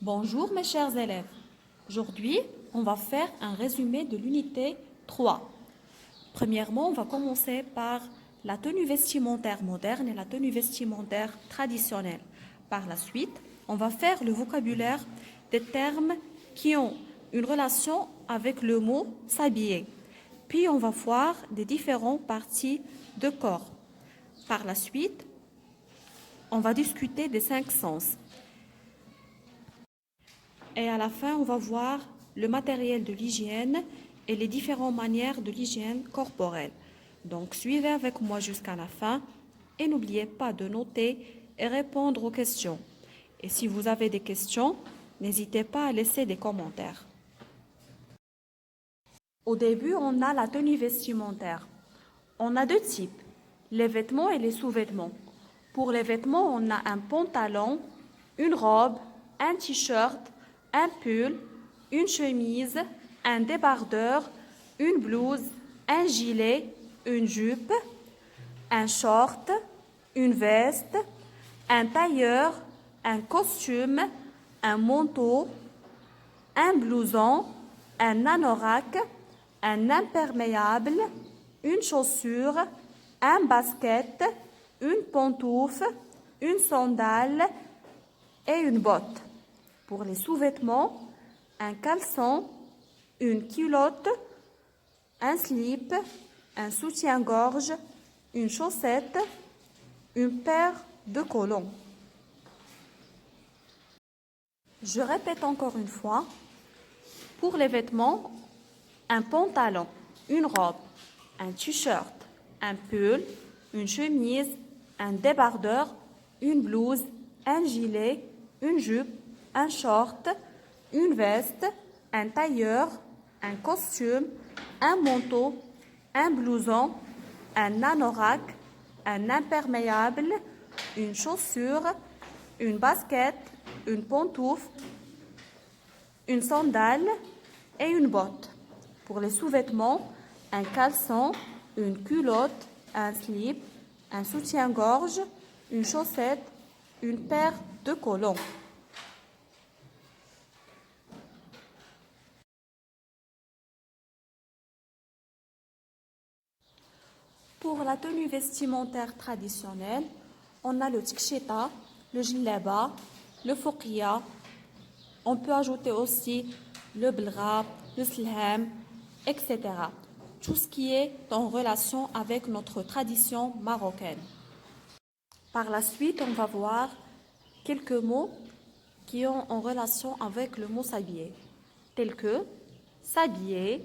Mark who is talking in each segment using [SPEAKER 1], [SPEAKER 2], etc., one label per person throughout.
[SPEAKER 1] Bonjour mes chers élèves. Aujourd'hui, on va faire un résumé de l'unité 3. Premièrement, on va commencer par la tenue vestimentaire moderne et la tenue vestimentaire traditionnelle. Par la suite, on va faire le vocabulaire des termes qui ont une relation avec le mot s'habiller. Puis, on va voir des différentes parties de corps. Par la suite, on va discuter des 5 sens. Et à la fin, on va voir le matériel de l'hygiène et les différentes manières de l'hygiène corporelle. Donc, suivez avec moi jusqu'à la fin et n'oubliez pas de noter et répondre aux questions. Et si vous avez des questions, n'hésitez pas à laisser des commentaires. Au début, on a la tenue vestimentaire. On a deux types, les vêtements et les sous-vêtements. Pour les vêtements, on a un pantalon, une robe, un t-shirt, un pull, une chemise, un débardeur, une blouse, un gilet, une jupe, un short, une veste, un tailleur, un costume, un manteau, un blouson, un anorak, un imperméable, une chaussure, un basket, une pantoufle, une sandale et une botte. Pour les sous-vêtements, un caleçon, une culotte, un slip, un soutien-gorge, une chaussette, une paire de collants. Je répète encore une fois. Pour les vêtements, un pantalon, une robe, un t-shirt, un pull, une chemise, un débardeur, une blouse, un gilet, une jupe, un short, une veste, un tailleur, un costume, un manteau, un blouson, un anorak, un imperméable, une chaussure, une basket, une pantoufle, une sandale et une botte. Pour les sous-vêtements, un caleçon, une culotte, un slip, un soutien-gorge, une chaussette, une paire de collants. Pour la tenue vestimentaire traditionnelle, on a le tchita, le jileba, le fouqiya. On peut ajouter aussi le blra, le slham, etc. Tout ce qui est en relation avec notre tradition marocaine. Par la suite, on va voir quelques mots qui ont en relation avec le mot s'habiller, tels que s'habiller,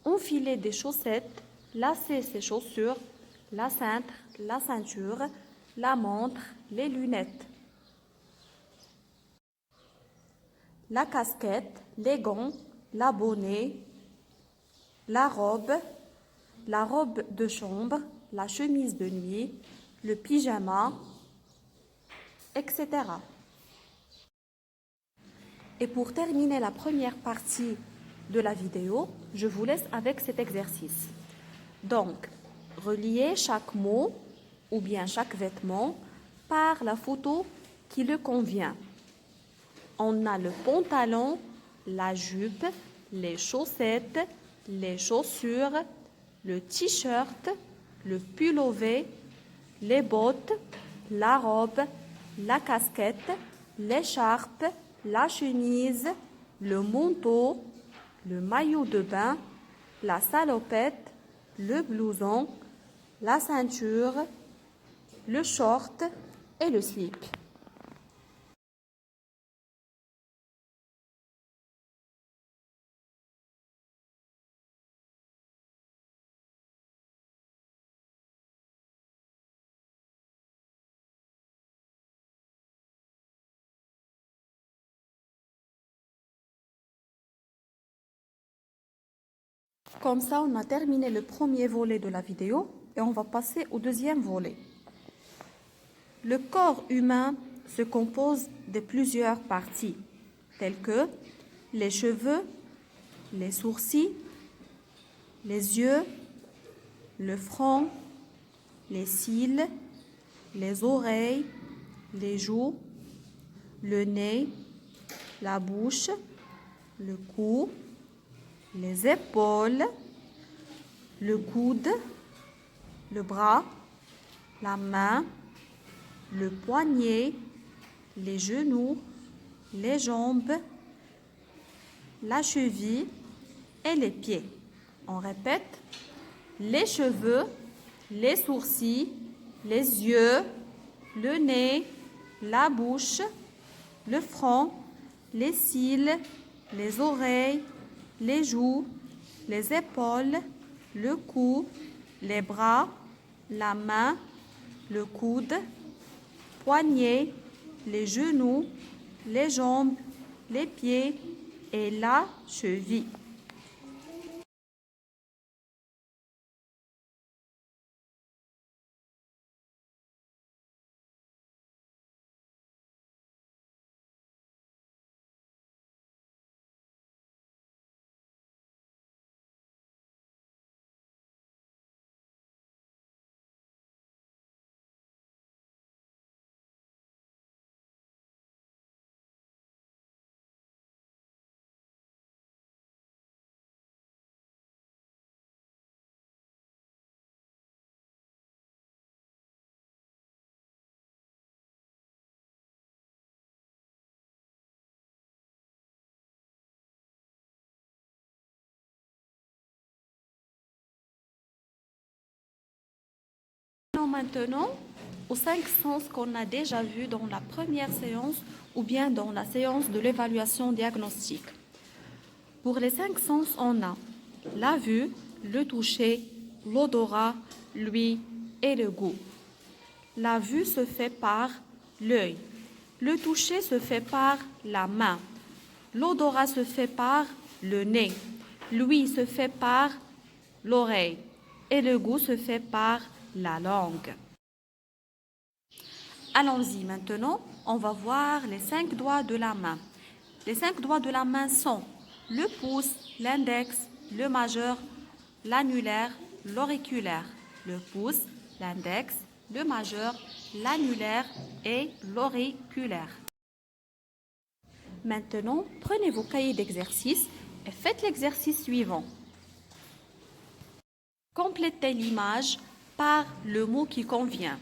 [SPEAKER 1] enfiler des chaussettes, lasser ses chaussures, la cintre, la ceinture, la montre, les lunettes, la casquette, les gants, la bonnet, la robe de chambre, la chemise de nuit, le pyjama, etc. Et pour terminer la première partie de la vidéo, je vous laisse avec cet exercice. Donc, reliez chaque mot ou bien chaque vêtement par la photo qui le convient. On a le pantalon, la jupe, les chaussettes, les chaussures, le t-shirt, le pullover, les bottes, la robe, la casquette, l'écharpe, la chemise, le manteau, le maillot de bain, la salopette, le blouson, la ceinture, le short et le slip. Comme ça, on a terminé le premier volet de la vidéo et on va passer au deuxième volet. Le corps humain se compose de plusieurs parties, telles que les cheveux, les sourcils, les yeux, le front, les cils, les oreilles, les joues, le nez, la bouche, le cou, les épaules, le coude, le bras, la main, le poignet, les genoux, les jambes, la cheville et les pieds. On répète, les cheveux, les sourcils, les yeux, le nez, la bouche, le front, les cils, les oreilles, les joues, les épaules, le cou, les bras, la main, le coude, poignet, les genoux, les jambes, les pieds et la cheville. Maintenant, aux 5 sens qu'on a déjà vus dans la première séance ou bien dans la séance de l'évaluation diagnostique. Pour les 5 sens, on a la vue, le toucher, l'odorat, l'ouïe et le goût. La vue se fait par l'œil. Le toucher se fait par la main. L'odorat se fait par le nez. L'ouïe se fait par l'oreille. Et le goût se fait par la langue. Allons-y maintenant, on va voir les 5 doigts de la main. Les 5 doigts de la main sont le pouce, l'index, le majeur, l'annulaire, l'auriculaire. Le pouce, l'index, le majeur, l'annulaire et l'auriculaire. Maintenant, prenez vos cahiers d'exercice et faites l'exercice suivant. Complétez l'image par le mot qui convient.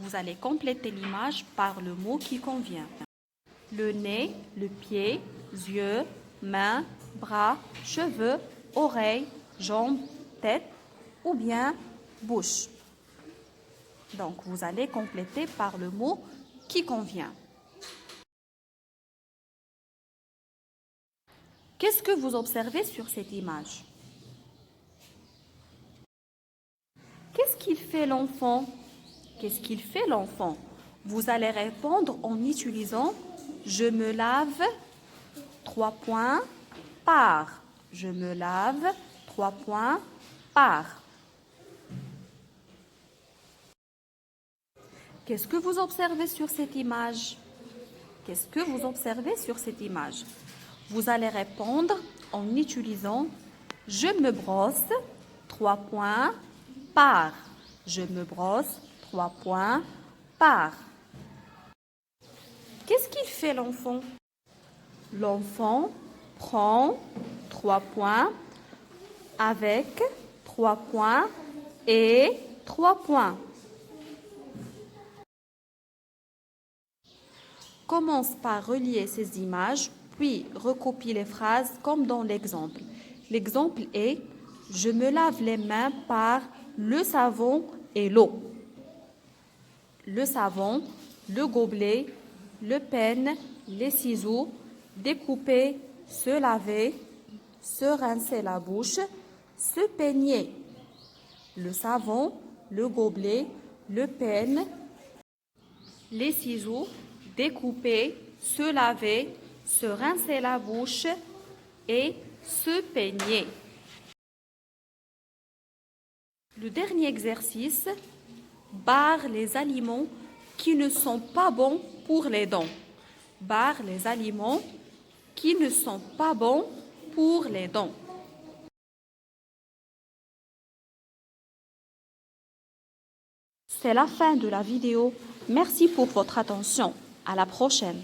[SPEAKER 1] Vous allez compléter l'image par le mot qui convient. Le nez, le pied, yeux, mains, bras, cheveux, oreilles, jambes, tête ou bien bouche. Donc, vous allez compléter par le mot qui convient. Qu'est-ce que vous observez sur cette image? Qu'est-ce qu'il fait l'enfant? Qu'est-ce qu'il fait l'enfant? Vous allez répondre en utilisant « Je me lave » 3 points par. Je me lave 3 points par. Qu'est-ce que vous observez sur cette image? Qu'est-ce que vous observez sur cette image? Vous allez répondre en utilisant « Je me brosse 3 points par. Je me brosse 3 points par. » Qu'est-ce qu'il fait l'enfant? L'enfant prend 3 points avec 3 points et 3 points. Commence par relier ces images, puis recopie les phrases comme dans l'exemple. L'exemple est « Je me lave les mains par le savon et l'eau. » Le savon, le gobelet, le peigne, les ciseaux, découper, se laver, se rincer la bouche, se peigner. Le savon, le gobelet, le peigne, les ciseaux, découper, se laver, se rincer la bouche et se peigner. Le dernier exercice, barre les aliments qui ne sont pas bons pour les dents. Barre les aliments qui ne sont pas bons pour les dents. C'est la fin de la vidéo. Merci pour votre attention. À la prochaine.